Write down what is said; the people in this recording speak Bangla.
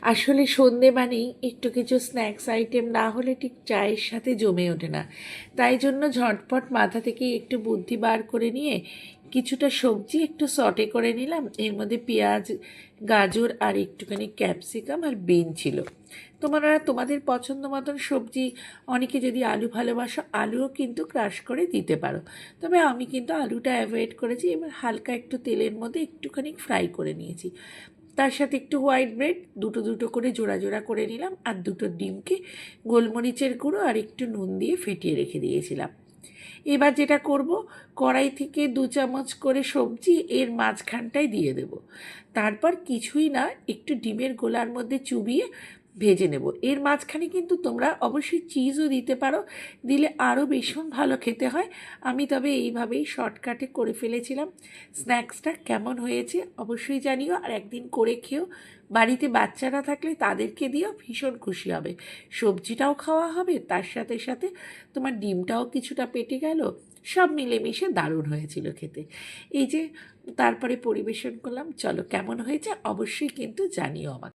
আসলে সন্ধে মানেই একটু কিছু স্ন্যাক্স আইটেম না হলে ঠিক চায়ের সাথে জমে ওঠে না। তাই জন্য ঝটপট মাথা থেকে একটু বুদ্ধি বার করে নিয়ে কিছুটা সবজি একটু সটে করে নিলাম। এর মধ্যে পেঁয়াজ, গাজর আর একটুখানি ক্যাপসিকাম আর বিন ছিল। তোমরা তোমাদের পছন্দ মতন সবজি, অনেকে যদি আলু ভালোবাসো আলুও কিন্তু ক্রাশ করে দিতে পারো। তবে আমি কিন্তু আলুটা অ্যাভয়েড করেছি। এবার হালকা একটু তেলের মধ্যে একটুখানি ফ্রাই করে নিয়েছি। তার সাথে একটু হোয়াইট ব্রেড দুটো দুটো করে জোড়া জোড়া করে নিলাম, আর দুটো ডিমকে গোলমরিচের গুঁড়ো আর একটু নুন দিয়ে ফেটিয়ে রেখে দিয়েছিলাম। এবার যেটা করব, কড়াই থেকে 2 চামচ করে সবজি এর মাঝখানটায় দিয়ে দেব। তারপর কিছুই না, একটু ডিমের গোলার মধ্যে চুবিয়ে ভেজে নেব। এর মাঝখানে কিন্তু তোমরা অবশ্যই চিজও দিতে পারো, দিলে আরও ভীষণ ভালো খেতে হয়। আমি তবে এইভাবেই শর্টকাটে করে ফেলেছিলাম। স্ন্যাক্সটা কেমন হয়েছে অবশ্যই জানিও, আর একদিন করে খেও। বাড়িতে বাচ্চারা থাকলে তাদেরকে দিও, ভীষণ খুশি হবে। সবজিটাও খাওয়া হবে, তার সাথে সাথে তোমার ডিমটাও কিছুটা পেটে গেল। সব মিলেমিশে দারুণ হয়েছিল খেতে। এই যে তারপরে পরিবেশন করলাম, চলো কেমন হয়েছে অবশ্যই কিন্তু জানিও আমাকে।